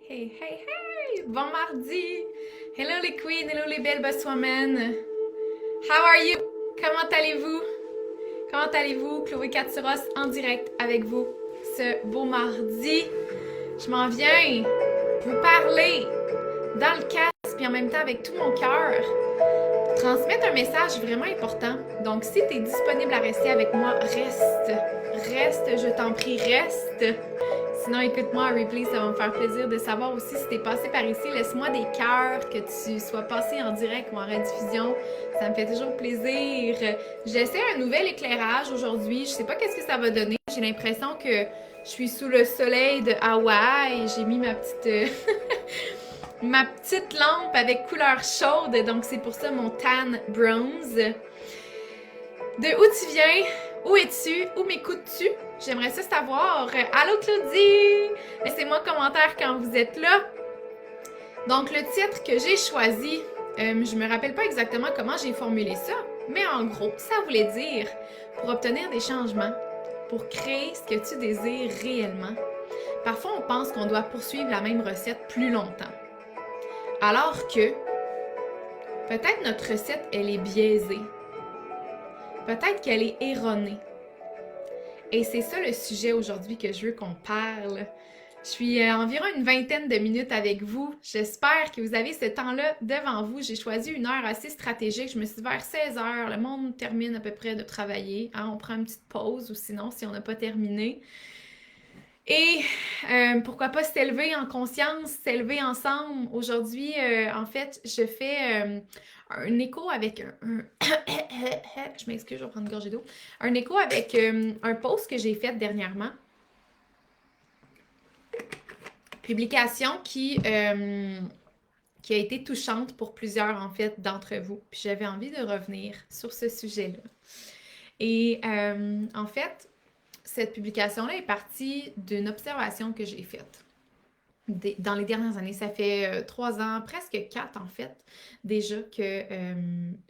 Hey, hey, hey! Bon mardi! Hello les queens, hello les belles boss women! How are you? Comment allez-vous? Comment allez-vous? Chloé Katsuros en direct avec vous ce beau mardi. Je m'en viens vous parler dans le casque puis en même temps avec tout mon cœur. Transmettre un message vraiment important. Donc si tu es disponible à rester avec moi, reste. Reste, je t'en prie, reste. Sinon, écoute-moi en replay, ça va me faire plaisir de savoir aussi si t'es passé par ici. Laisse-moi des cœurs, que tu sois passé en direct ou en rediffusion. Ça me fait toujours plaisir. J'essaie un nouvel éclairage aujourd'hui. Je sais pas qu'est-ce que ça va donner. J'ai l'impression que je suis sous le soleil de Hawaï. J'ai mis ma petite ma petite lampe avec couleur chaude. Donc, c'est pour ça mon tan bronze. De où tu viens? Où es-tu? Où m'écoutes-tu? J'aimerais ça savoir. Allô Claudie! Laissez-moi un commentaire quand vous êtes là. Donc, le titre que j'ai choisi, je me rappelle pas exactement comment j'ai formulé ça, mais en gros, ça voulait dire pour obtenir des changements, pour créer ce que tu désires réellement. Parfois, on pense qu'on doit poursuivre la même recette plus longtemps. Alors que peut-être notre recette, elle est biaisée. Peut-être qu'elle est erronée. Et c'est ça le sujet aujourd'hui que je veux qu'on parle. Je suis environ une vingtaine de minutes avec vous. J'espère que vous avez ce temps-là devant vous. J'ai choisi une heure assez stratégique. Je me suis dit vers 16 heures. Le monde termine à peu près de travailler. Hein, on prend une petite pause ou sinon, si on n'a pas terminé. Et pourquoi pas s'élever en conscience, s'élever ensemble. Aujourd'hui, en fait, je fais un écho avec je m'excuse, je vais prendre une gorgée d'eau. Un écho avec un post que j'ai fait dernièrement. Publication qui a été touchante pour plusieurs, en fait, d'entre vous. Puis j'avais envie de revenir sur ce sujet-là. Et en fait, cette publication-là est partie d'une observation que j'ai faite dans les dernières années. Ça fait 3 ans, presque 4 en fait, déjà que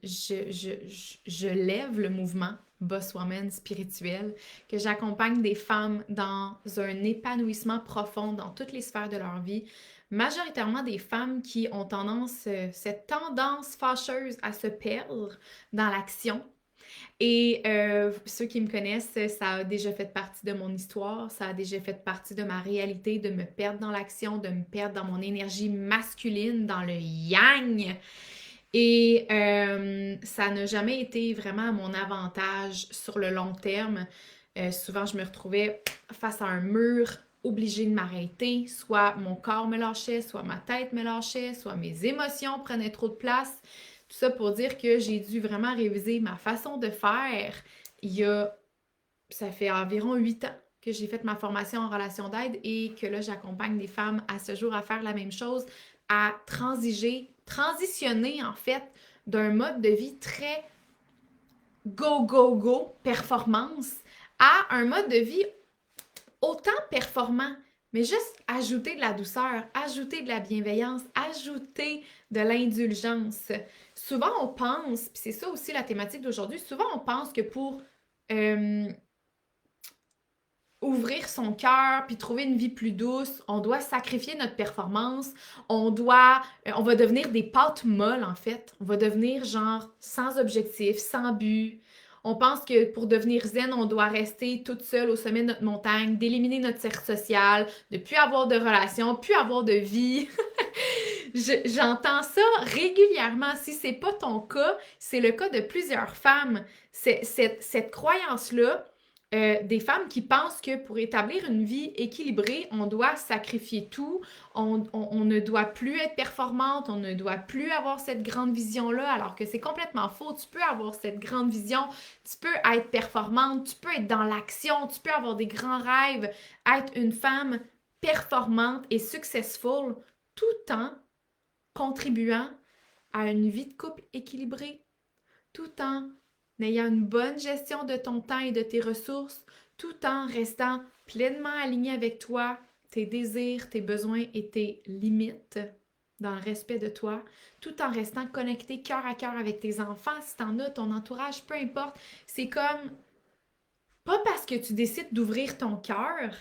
je lève le mouvement Boss Woman spirituel, que j'accompagne des femmes dans un épanouissement profond dans toutes les sphères de leur vie, majoritairement des femmes qui ont cette tendance fâcheuse à se perdre dans l'action. Et ceux qui me connaissent, ça a déjà fait partie de mon histoire, ça a déjà fait partie de ma réalité, de me perdre dans l'action, de me perdre dans mon énergie masculine, dans le yang. Et ça n'a jamais été vraiment à mon avantage sur le long terme. Souvent, je me retrouvais face à un mur, obligée de m'arrêter. Soit mon corps me lâchait, soit ma tête me lâchait, soit mes émotions prenaient trop de place. Tout ça pour dire que j'ai dû vraiment réviser ma façon de faire. Ça fait environ 8 ans que j'ai fait ma formation en relation d'aide et que là, j'accompagne des femmes à ce jour à faire la même chose, à transitionner en fait d'un mode de vie très go, go, go, performance, à un mode de vie autant performant, mais juste ajouter de la douceur, ajouter de la bienveillance, ajouter de l'indulgence. Souvent, on pense, puis c'est ça aussi la thématique d'aujourd'hui, souvent on pense que pour ouvrir son cœur puis trouver une vie plus douce, on doit sacrifier notre performance, on va devenir des pâtes molles en fait, on va devenir genre sans objectif, sans but. On pense que pour devenir zen, on doit rester toute seule au sommet de notre montagne, d'éliminer notre cercle social, de plus avoir de relations, plus avoir de vie. J'entends ça régulièrement. Si c'est pas ton cas, c'est le cas de plusieurs femmes. Cette croyance-là, des femmes qui pensent que pour établir une vie équilibrée, on doit sacrifier tout, on ne doit plus être performante, on ne doit plus avoir cette grande vision-là, alors que c'est complètement faux. Tu peux avoir cette grande vision, tu peux être performante, tu peux être dans l'action, tu peux avoir des grands rêves, être une femme performante et successful, tout en contribuant à une vie de couple équilibrée, tout en ayant une bonne gestion de ton temps et de tes ressources, tout en restant pleinement aligné avec toi, tes désirs, tes besoins et tes limites dans le respect de toi, tout en restant connecté cœur à cœur avec tes enfants, si t'en as, ton entourage, peu importe. C'est comme, pas parce que tu décides d'ouvrir ton cœur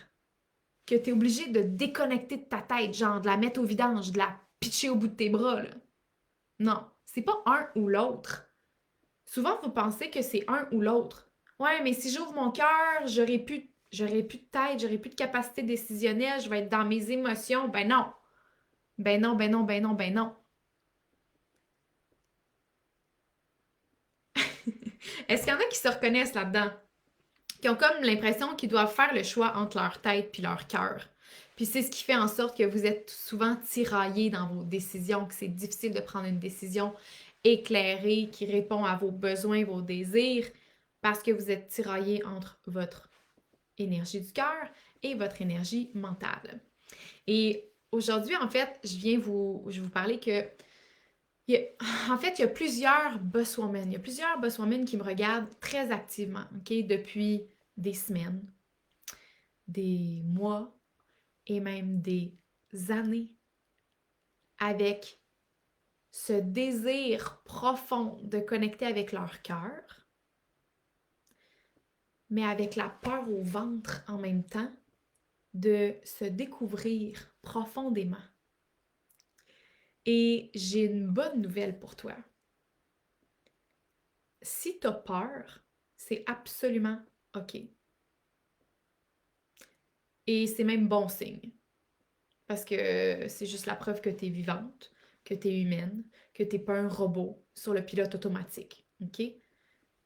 que tu es obligé de déconnecter de ta tête, genre de la mettre au vidange, de la pitcher au bout de tes bras, là. Non, c'est pas un ou l'autre. Souvent, vous pensez que c'est un ou l'autre. Ouais, mais si j'ouvre mon cœur, j'aurai plus de tête, j'aurai plus de capacité décisionnelle, je vais être dans mes émotions. Ben non. Ben non, ben non, ben non, ben non. Est-ce qu'il y en a qui se reconnaissent là-dedans? Qui ont comme l'impression qu'ils doivent faire le choix entre leur tête puis leur cœur. Puis c'est ce qui fait en sorte que vous êtes souvent tiraillés dans vos décisions, que c'est difficile de prendre une décision éclairée qui répond à vos besoins, vos désirs, parce que vous êtes tiraillés entre votre énergie du cœur et votre énergie mentale. Et aujourd'hui, en fait, je vais vous parler que en fait, il y a plusieurs boss women. Il y a plusieurs boss women qui me regardent très activement, OK, depuis des semaines, des mois et même des années avec ce désir profond de connecter avec leur cœur, mais avec la peur au ventre en même temps de se découvrir profondément. Et j'ai une bonne nouvelle pour toi. Si tu as peur, c'est absolument OK. Et c'est même bon signe. Parce que c'est juste la preuve que tu es vivante, que tu es humaine, que tu n'es pas un robot sur le pilote automatique. OK?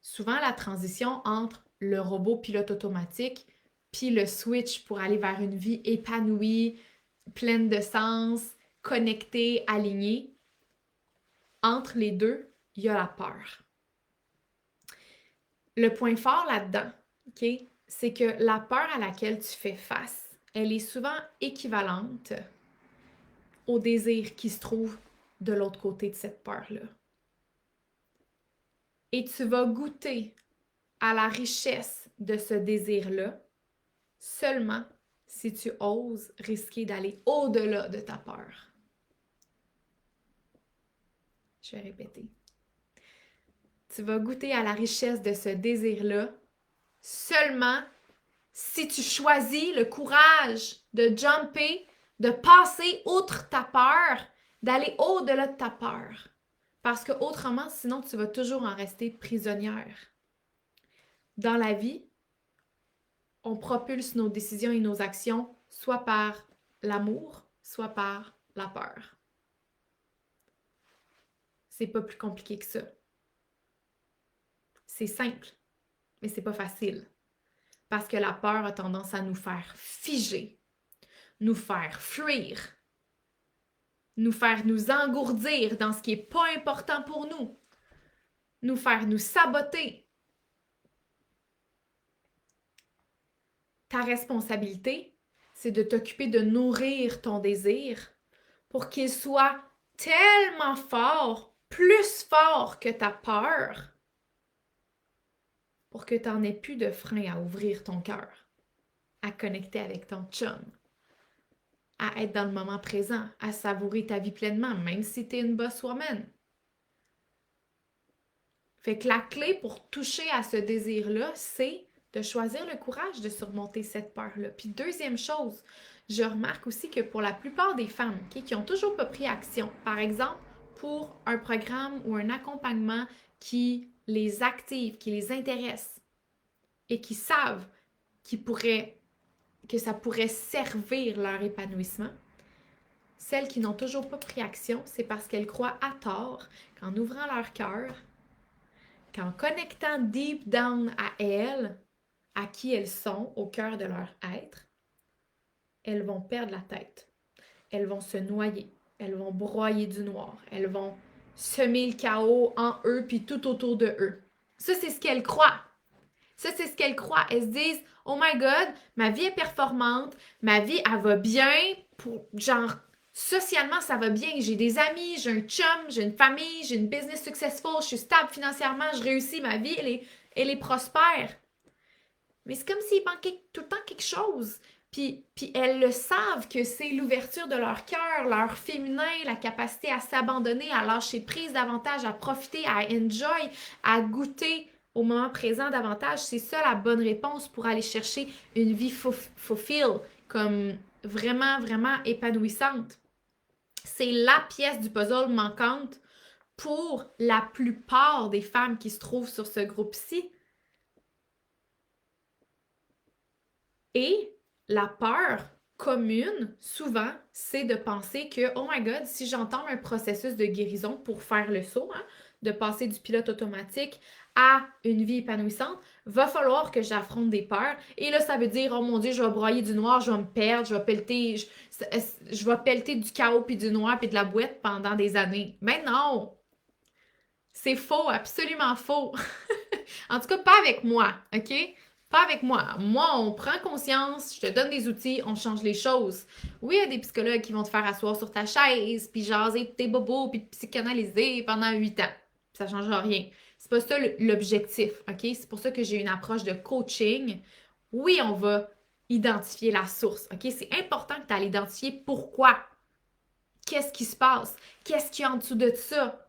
Souvent, la transition entre le robot pilote automatique puis le switch pour aller vers une vie épanouie, pleine de sens, connectée, alignée, entre les deux, il y a la peur. Le point fort là-dedans, OK, c'est que la peur à laquelle tu fais face, elle est souvent équivalente au désir qui se trouve de l'autre côté de cette peur-là. Et tu vas goûter à la richesse de ce désir-là seulement si tu oses risquer d'aller au-delà de ta peur. Je vais répéter. Tu vas goûter à la richesse de ce désir-là seulement si tu choisis le courage de jumper, de passer outre ta peur, d'aller au-delà de ta peur. Parce que autrement, sinon, tu vas toujours en rester prisonnière. Dans la vie, on propulse nos décisions et nos actions soit par l'amour, soit par la peur. C'est pas plus compliqué que ça. C'est simple, mais c'est pas facile. Parce que la peur a tendance à nous faire figer, nous faire fuir, nous faire nous engourdir dans ce qui n'est pas important pour nous, nous faire nous saboter. Ta responsabilité, c'est de t'occuper de nourrir ton désir pour qu'il soit tellement fort, plus fort que ta peur, pour que tu n'en aies plus de frein à ouvrir ton cœur, à connecter avec ton chum, à être dans le moment présent, à savourer ta vie pleinement, même si tu es une boss woman. Fait que la clé pour toucher à ce désir-là, c'est de choisir le courage de surmonter cette peur-là. Puis deuxième chose, je remarque aussi que pour la plupart des femmes qui n'ont toujours pas pris action, par exemple, pour un programme ou un accompagnement qui les active, qui les intéresse et qui savent que ça pourrait servir leur épanouissement, celles qui n'ont toujours pas pris action, c'est parce qu'elles croient à tort qu'en ouvrant leur cœur, qu'en connectant deep down à elles, à qui elles sont, au cœur de leur être, elles vont perdre la tête. Elles vont se noyer. Elles vont broyer du noir. Elles vont semer le chaos en eux puis tout autour de eux. Ça, c'est ce qu'elles croient. Ça, c'est ce qu'elles croient. Elles se disent « Oh my God, ma vie est performante, ma vie, elle va bien, pour genre, socialement, ça va bien. J'ai des amis, j'ai un chum, j'ai une famille, j'ai une business successful, je suis stable financièrement, je réussis, ma vie, elle est prospère. » Mais c'est comme s'il manquait tout le temps quelque chose. Puis elles le savent que c'est l'ouverture de leur cœur, leur féminin, la capacité à s'abandonner, à lâcher prise davantage, à profiter, à enjoy, à goûter au moment présent davantage. C'est ça la bonne réponse pour aller chercher une vie fulfill, comme vraiment, vraiment épanouissante. C'est la pièce du puzzle manquante pour la plupart des femmes qui se trouvent sur ce groupe-ci. Et la peur commune, souvent, c'est de penser que, oh my God, si j'entame un processus de guérison pour faire le saut, de passer du pilote automatique à une vie épanouissante, va falloir que j'affronte des peurs. Et là, ça veut dire, oh mon Dieu, je vais broyer du noir, je vais me perdre, je vais pelleter du chaos, puis du noir, puis de la boîte pendant des années. Mais non! C'est faux, absolument faux. En tout cas, pas avec moi, OK? Pas avec moi. Moi, on prend conscience, je te donne des outils, on change les choses. Oui, il y a des psychologues qui vont te faire asseoir sur ta chaise, puis jaser tes bobos, puis te psychanalyser pendant 8 ans. Ça ne change rien. C'est pas ça l'objectif, OK? C'est pour ça que j'ai une approche de coaching. Oui, on va identifier la source, OK? C'est important que tu ailles identifier pourquoi. Qu'est-ce qui se passe? Qu'est-ce qu'il y a en dessous de ça?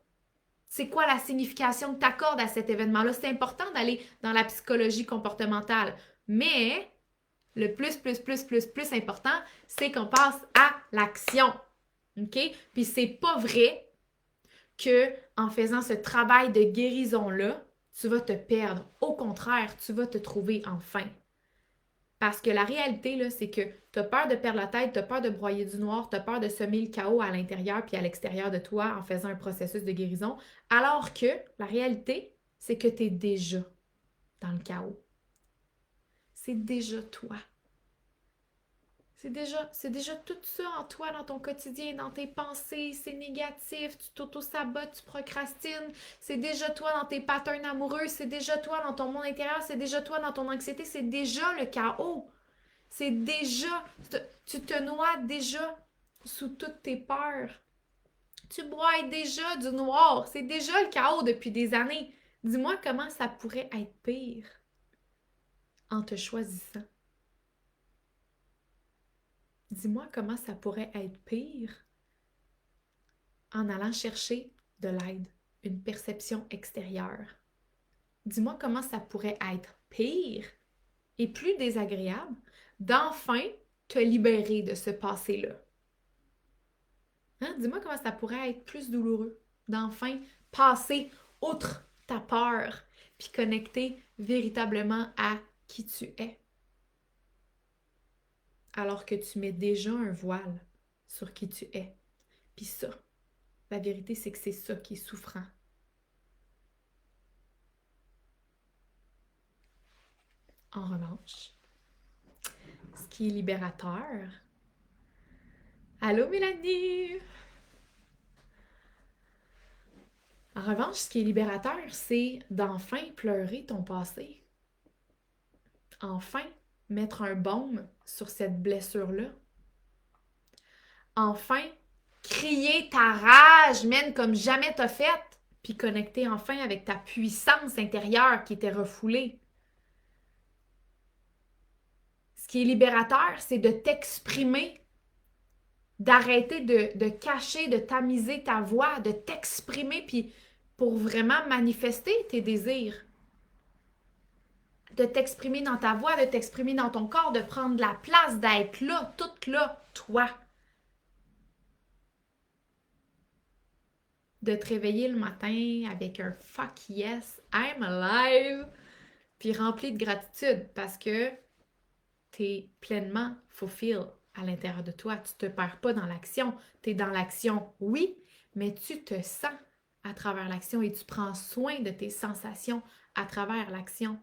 C'est quoi la signification que tu accordes à cet événement-là? C'est important d'aller dans la psychologie comportementale. Mais le plus important, c'est qu'on passe à l'action. OK? Puis c'est pas vrai que en faisant ce travail de guérison-là, tu vas te perdre. Au contraire, tu vas te trouver enfin. Parce que la réalité, là, c'est que tu as peur de perdre la tête, tu as peur de broyer du noir, tu as peur de semer le chaos à l'intérieur puis à l'extérieur de toi en faisant un processus de guérison, alors que la réalité, c'est que tu es déjà dans le chaos. C'est déjà toi. C'est déjà tout ça en toi, dans ton quotidien, dans tes pensées, c'est négatif, tu t'auto-sabotes, tu procrastines, c'est déjà toi dans tes patterns amoureux, c'est déjà toi dans ton monde intérieur, c'est déjà toi dans ton anxiété, c'est déjà le chaos. C'est déjà, tu te noies déjà sous toutes tes peurs. Tu broies déjà du noir, c'est déjà le chaos depuis des années. Dis-moi comment ça pourrait être pire en te choisissant. Dis-moi comment ça pourrait être pire en allant chercher de l'aide, une perception extérieure. Dis-moi comment ça pourrait être pire et plus désagréable d'enfin te libérer de ce passé-là. Hein? Dis-moi comment ça pourrait être plus douloureux d'enfin passer outre ta peur puis connecter véritablement à qui tu es. Alors que tu mets déjà un voile sur qui tu es. Puis ça, la vérité, c'est que c'est ça qui est souffrant. En revanche, ce qui est libérateur... Allô Mélanie! En revanche, ce qui est libérateur, c'est d'enfin pleurer ton passé. Enfin, mettre un baume sur cette blessure-là. Enfin, crier ta rage, mène comme jamais t'as fait, puis connecter enfin avec ta puissance intérieure qui était refoulée. Ce qui est libérateur, c'est de t'exprimer, d'arrêter de cacher, de tamiser ta voix, de t'exprimer, puis pour vraiment manifester tes désirs. De t'exprimer dans ta voix, de t'exprimer dans ton corps, de prendre la place, d'être là, toute là, toi. De te réveiller le matin avec un fuck yes, I'm alive, puis rempli de gratitude parce que t'es pleinement fulfilled à l'intérieur de toi. Tu te perds pas dans l'action. T'es dans l'action, oui, mais tu te sens à travers l'action et tu prends soin de tes sensations à travers l'action.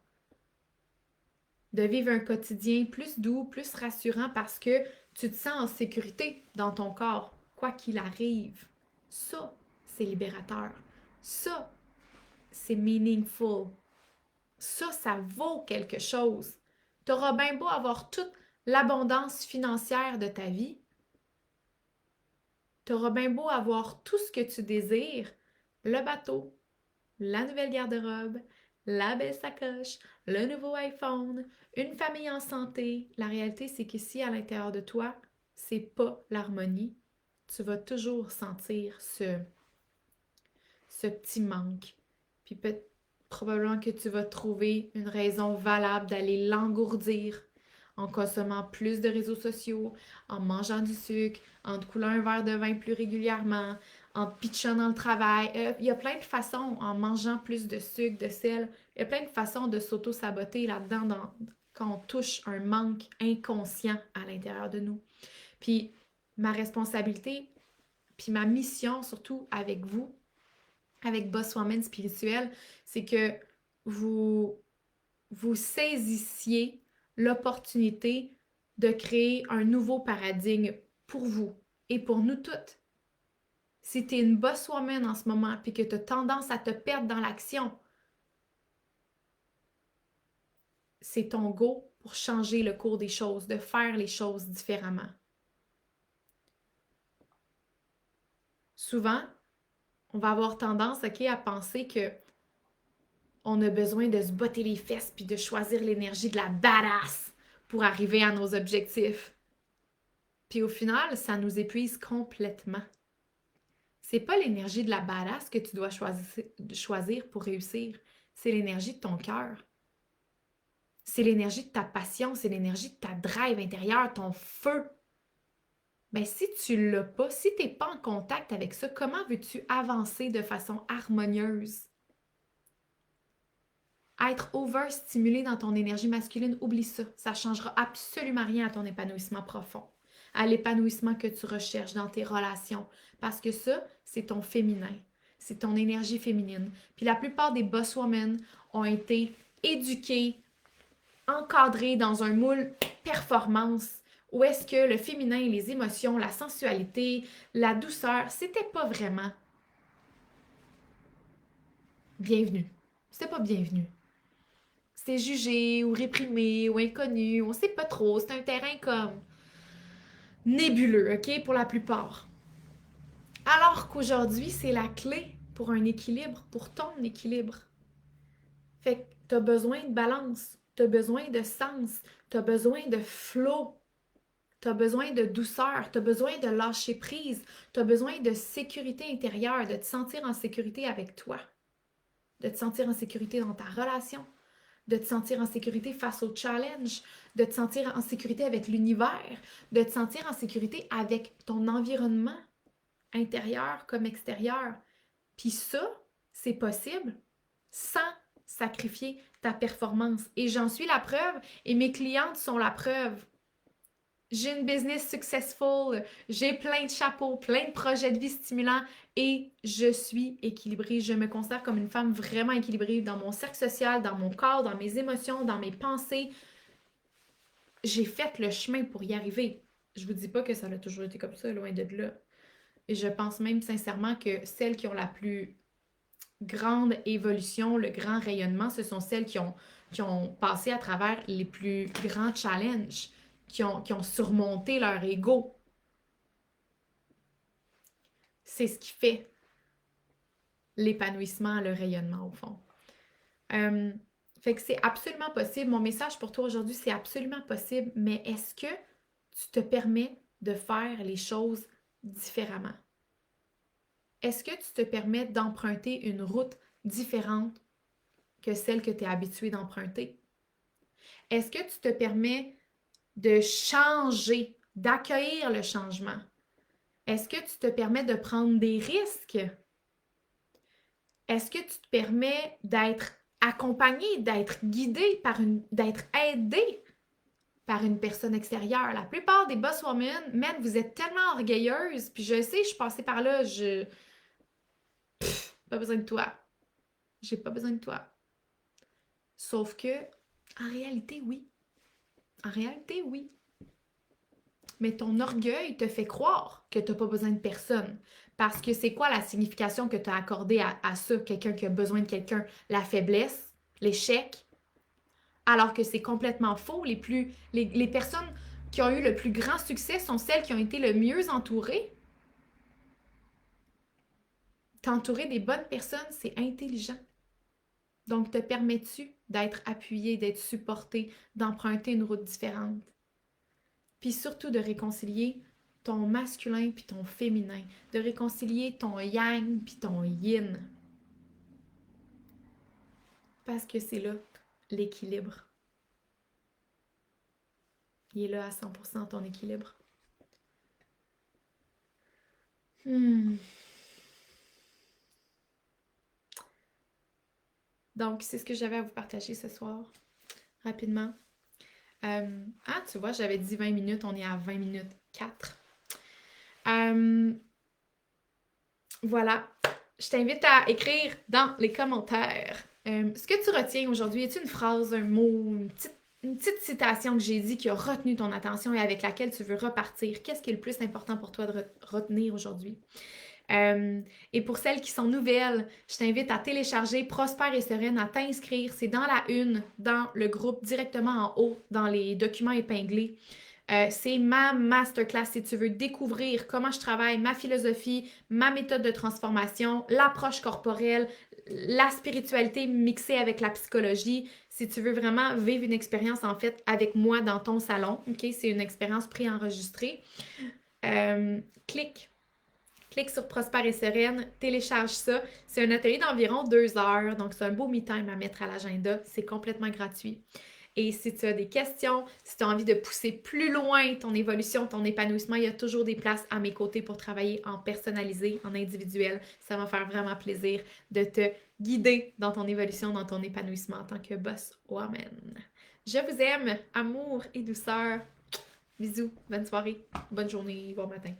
De vivre un quotidien plus doux, plus rassurant parce que tu te sens en sécurité dans ton corps, quoi qu'il arrive. Ça, c'est libérateur. Ça, c'est meaningful. Ça vaut quelque chose. Tu auras bien beau avoir toute l'abondance financière de ta vie. Tu auras bien beau avoir tout ce que tu désires, le bateau, la nouvelle garde-robe, la belle sacoche, le nouveau iPhone, une famille en santé. La réalité, c'est que si à l'intérieur de toi, c'est pas l'harmonie, tu vas toujours sentir ce petit manque. Puis probablement que tu vas trouver une raison valable d'aller l'engourdir en consommant plus de réseaux sociaux, en mangeant du sucre, en te coulant un verre de vin plus régulièrement, en te pitchant dans le travail. Il y a plein de façons, en mangeant plus de sucre, de sel, il y a plein de façons de s'auto-saboter là-dedans quand on touche un manque inconscient à l'intérieur de nous. Puis ma responsabilité, puis ma mission surtout avec vous, avec Boss Woman spirituel, c'est que vous saisissiez l'opportunité de créer un nouveau paradigme pour vous et pour nous toutes. Si tu es une boss woman en ce moment et que tu as tendance à te perdre dans l'action, c'est ton go pour changer le cours des choses, de faire les choses différemment. Souvent, on va avoir tendance, à penser que on a besoin de se botter les fesses puis de choisir l'énergie de la badass pour arriver à nos objectifs. Puis au final, ça nous épuise complètement. C'est pas l'énergie de la badass que tu dois choisir pour réussir. C'est l'énergie de ton cœur. C'est l'énergie de ta passion, c'est l'énergie de ta drive intérieure, ton feu. Mais si tu l'as pas, si tu n'es pas en contact avec ça, comment veux-tu avancer de façon harmonieuse? Être overstimulé dans ton énergie masculine, oublie ça. Ça ne changera absolument rien à ton épanouissement profond, à l'épanouissement que tu recherches dans tes relations. Parce que ça, c'est ton féminin. C'est ton énergie féminine. Puis la plupart des boss women ont été éduquées, encadrées dans un moule performance où est-ce que le féminin, les émotions, la sensualité, la douceur, c'était pas vraiment bienvenu. C'était pas bienvenu. C'est jugé ou réprimé ou inconnu, on sait pas trop, c'est un terrain comme nébuleux, OK, pour la plupart. Alors qu'aujourd'hui, c'est la clé pour un équilibre, pour ton équilibre. Fait que t'as besoin de balance, t'as besoin de sens, t'as besoin de flow, t'as besoin de douceur, t'as besoin de lâcher prise, t'as besoin de sécurité intérieure, de te sentir en sécurité avec toi, de te sentir en sécurité dans ta relation, de te sentir en sécurité face au challenge, de te sentir en sécurité avec l'univers, de te sentir en sécurité avec ton environnement intérieur comme extérieur. Puis ça, c'est possible sans sacrifier ta performance. Et j'en suis la preuve et mes clientes sont la preuve. J'ai une business successful, j'ai plein de chapeaux, plein de projets de vie stimulants et je suis équilibrée. Je me considère comme une femme vraiment équilibrée dans mon cercle social, dans mon corps, dans mes émotions, dans mes pensées. J'ai fait le chemin pour y arriver. Je vous dis pas que ça a toujours été comme ça, loin de là. Et je pense même sincèrement que celles qui ont la plus grande évolution, le grand rayonnement, ce sont celles qui ont passé à travers les plus grands challenges, qui ont surmonté leur ego. C'est ce qui fait l'épanouissement, le rayonnement au fond. Fait que c'est absolument possible. Mon message pour toi aujourd'hui, c'est absolument possible, mais est-ce que tu te permets de faire les choses différemment? Est-ce que tu te permets d'emprunter une route différente que celle que tu es habitué d'emprunter? Est-ce que tu te permets de changer, d'accueillir le changement? Est-ce que tu te permets de prendre des risques? Est-ce que tu te permets d'être accompagné, d'être guidé d'être aidé par une personne extérieure? La plupart des boss women, man, vous êtes tellement orgueilleuses, puis je sais, je suis passée par là, pas besoin de toi. J'ai pas besoin de toi. Sauf que, en réalité, oui. En réalité, oui. Mais ton orgueil te fait croire que tu n'as pas besoin de personne. Parce que c'est quoi la signification que tu as accordée à ça, quelqu'un qui a besoin de quelqu'un? La faiblesse, l'échec. Alors que c'est complètement faux. Les personnes qui ont eu le plus grand succès sont celles qui ont été le mieux entourées. T'entourer des bonnes personnes, c'est intelligent. Donc, te permets-tu d'être appuyé, d'être supporté, d'emprunter une route différente? Puis surtout de réconcilier ton masculin puis ton féminin, de réconcilier ton yang puis ton yin. Parce que c'est là l'équilibre. il est là à 100% ton équilibre. Donc, c'est ce que j'avais à vous partager ce soir, rapidement. Tu vois, j'avais dit 20 minutes, on est à 20 minutes 4. Voilà. Je t'invite à écrire dans les commentaires ce que tu retiens aujourd'hui. Est-ce une phrase, un mot, une petite citation que j'ai dit qui a retenu ton attention et avec laquelle tu veux repartir? Qu'est-ce qui est le plus important pour toi de retenir aujourd'hui? Et pour celles qui sont nouvelles, je t'invite à télécharger Prospère et Sereine, à t'inscrire. C'est dans la une, dans le groupe, directement en haut, dans les documents épinglés. C'est ma masterclass si tu veux découvrir comment je travaille, ma philosophie, ma méthode de transformation, l'approche corporelle, la spiritualité mixée avec la psychologie. Si tu veux vraiment vivre une expérience en fait avec moi dans ton salon, ok, c'est une expérience préenregistrée. Clique sur Prospère et Sereine, télécharge ça. C'est un atelier d'environ 2 heures, donc c'est un beau me-time à mettre à l'agenda. C'est complètement gratuit. Et si tu as des questions, si tu as envie de pousser plus loin ton évolution, ton épanouissement, il y a toujours des places à mes côtés pour travailler en personnalisé, en individuel. Ça va me faire vraiment plaisir de te guider dans ton évolution, dans ton épanouissement en tant que boss woman. Je vous aime, amour et douceur. Bisous, bonne soirée, bonne journée, bon matin.